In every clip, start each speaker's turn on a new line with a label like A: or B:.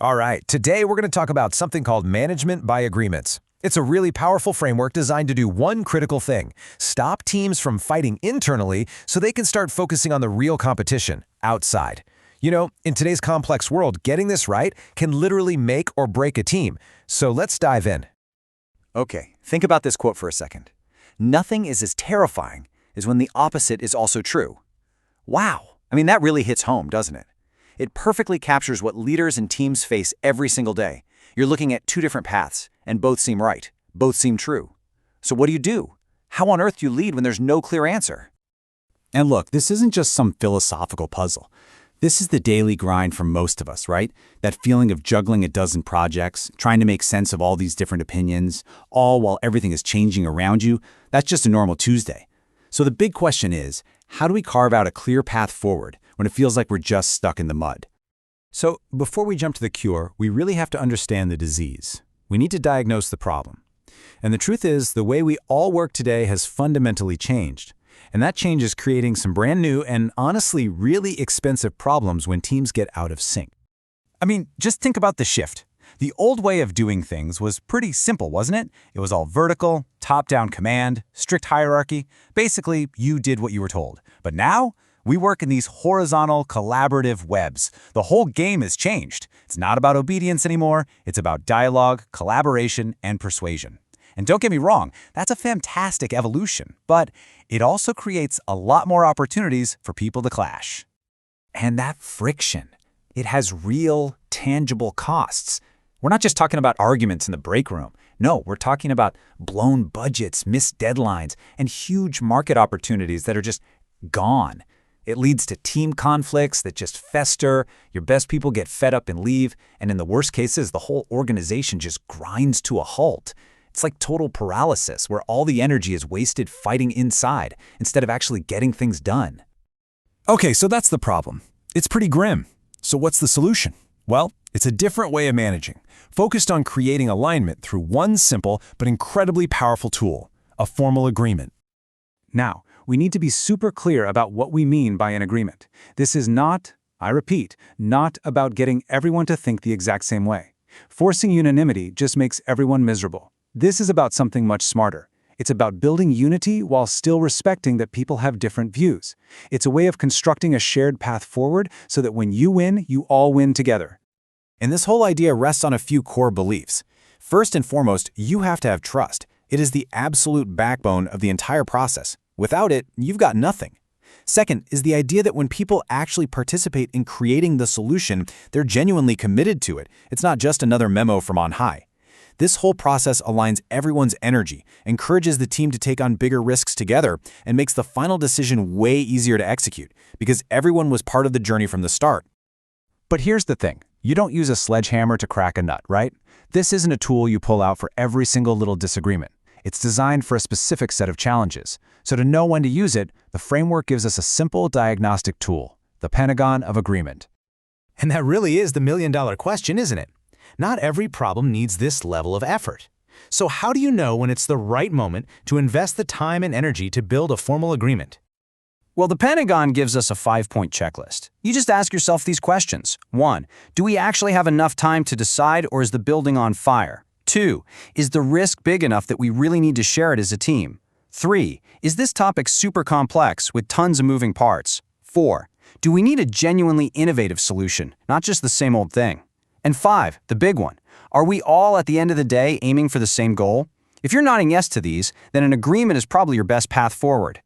A: All right, today we're going to talk about something called management by agreements. It's a really powerful framework designed to do one critical thing: stop teams from fighting internally so they can start focusing on the real competition, outside. In today's complex world, getting this right can literally make or break a team. So let's dive in.
B: Okay, think about this quote for a second. Nothing is as terrifying as when the opposite is also true. Wow, that really hits home, doesn't it? It perfectly captures what leaders and teams face every single day. You're looking at two different paths, and both seem right, both seem true. So what do? How on earth do you lead when there's no clear answer?
C: And look, this isn't just some philosophical puzzle. This is the daily grind for most of us, right? That feeling of juggling a dozen projects, trying to make sense of all these different opinions, all while everything is changing around you. That's just a normal Tuesday. So the big question is, how do we carve out a clear path forward when it feels like we're just stuck in the mud? So before we jump to the cure, we really have to understand the disease. We need to diagnose the problem. And the truth is, the way we all work today has fundamentally changed. And that change is creating some brand new and honestly really expensive problems when teams get out of sync. Just think about the shift. The old way of doing things was pretty simple, wasn't it? It was all vertical, top-down command, strict hierarchy. Basically, you did what you were told. But now, we work in these horizontal, collaborative webs. The whole game has changed. It's not about obedience anymore. It's about dialogue, collaboration, and persuasion. And don't get me wrong, that's a fantastic evolution, but it also creates a lot more opportunities for people to clash.
B: And that friction, it has real, tangible costs. We're not just talking about arguments in the break room. No, we're talking about blown budgets, missed deadlines, and huge market opportunities that are just gone. It leads to team conflicts that just fester, your best people get fed up and leave, and in the worst cases, the whole organization just grinds to a halt. It's like total paralysis, where all the energy is wasted fighting inside instead of actually getting things done.
A: Okay, so that's the problem. It's pretty grim. So what's the solution? Well, it's a different way of managing, focused on creating alignment through one simple but incredibly powerful tool: a formal agreement.
C: Now, we need to be super clear about what we mean by an agreement. This is not, I repeat, not about getting everyone to think the exact same way. Forcing unanimity just makes everyone miserable. This is about something much smarter. It's about building unity while still respecting that people have different views. It's a way of constructing a shared path forward so that when you win, you all win together.
A: And this whole idea rests on a few core beliefs. First and foremost, you have to have trust. It is the absolute backbone of the entire process. Without it, you've got nothing. Second is the idea that when people actually participate in creating the solution, they're genuinely committed to it. It's not just another memo from on high. This whole process aligns everyone's energy, encourages the team to take on bigger risks together, and makes the final decision way easier to execute, because everyone was part of the journey from the start.
C: But here's the thing. You don't use a sledgehammer to crack a nut, right? This isn't a tool you pull out for every single little disagreement. It's designed for a specific set of challenges. So to know when to use it, the framework gives us a simple diagnostic tool: the Pentagon of Agreement.
A: And that really is the million-dollar question, isn't it? Not every problem needs this level of effort. So how do you know when it's the right moment to invest the time and energy to build a formal agreement?
D: Well, the Pentagon gives us a 5-point checklist. You just ask yourself these questions. 1. Do we actually have enough time to decide, or is the building on fire? 2. Is the risk big enough that we really need to share it as a team? 3. Is this topic super complex with tons of moving parts? 4. Do we need a genuinely innovative solution, not just the same old thing? And 5, the big one, are we all at the end of the day aiming for the same goal? If you're nodding yes to these, then an agreement is probably your best path forward.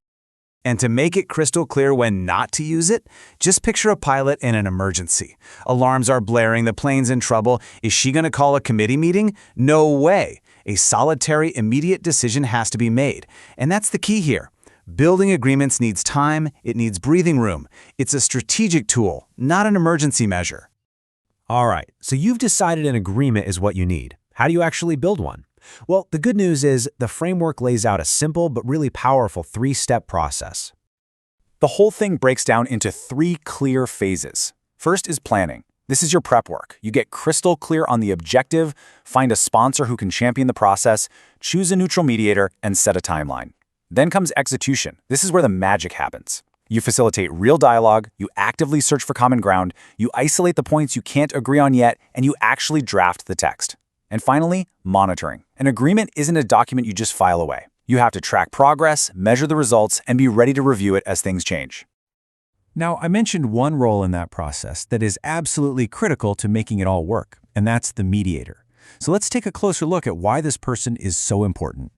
A: And to make it crystal clear when not to use it, just picture a pilot in an emergency. Alarms are blaring, the plane's in trouble. Is she going to call a committee meeting? No way. A solitary, immediate decision has to be made. And that's the key here. Building agreements needs time, it needs breathing room. It's a strategic tool, not an emergency measure. All right, so you've decided an agreement is what you need. How do you actually build one? Well, the good news is the framework lays out a simple but really powerful 3-step process.
B: The whole thing breaks down into 3 clear phases. First is planning. This is your prep work. You get crystal clear on the objective, find a sponsor who can champion the process, choose a neutral mediator, and set a timeline. Then comes execution. This is where the magic happens. You facilitate real dialogue, you actively search for common ground, you isolate the points you can't agree on yet, and you actually draft the text. And finally, monitoring. An agreement isn't a document you just file away. You have to track progress, measure the results, and be ready to review it as things change.
E: Now, I mentioned one role in that process that is absolutely critical to making it all work, and that's the mediator. So let's take a closer look at why this person is so important.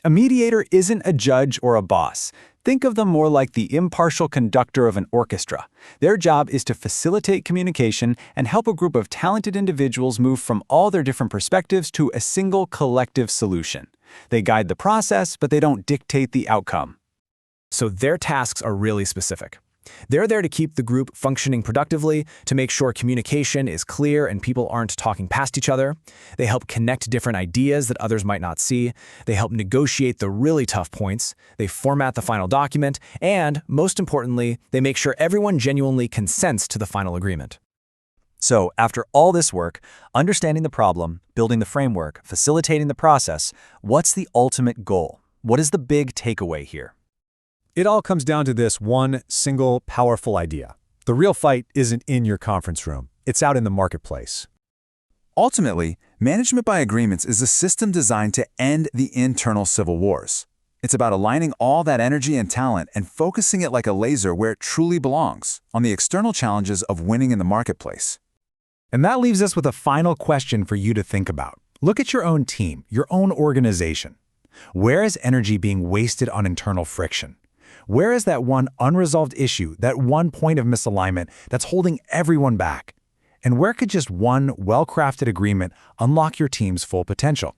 B: A mediator isn't a judge or a boss. Think of them more like the impartial conductor of an orchestra. Their job is to facilitate communication and help a group of talented individuals move from all their different perspectives to a single collective solution. They guide the process, but they don't dictate the outcome.
F: So their tasks are really specific. They're there to keep the group functioning productively, to make sure communication is clear and people aren't talking past each other. They help connect different ideas that others might not see. They help negotiate the really tough points. They format the final document. And, most importantly, they make sure everyone genuinely consents to the final agreement.
B: So, after all this work, understanding the problem, building the framework, facilitating the process, what's the ultimate goal? What is the big takeaway here?
E: It all comes down to this one single, powerful idea. The real fight isn't in your conference room. It's out in the marketplace.
G: Ultimately, management by agreements is a system designed to end the internal civil wars. It's about aligning all that energy and talent and focusing it like a laser where it truly belongs, on the external challenges of winning in the marketplace.
C: And that leaves us with a final question for you to think about. Look at your own team, your own organization. Where is energy being wasted on internal friction? Where is that one unresolved issue, that one point of misalignment that's holding everyone back? And where could just one well-crafted agreement unlock your team's full potential?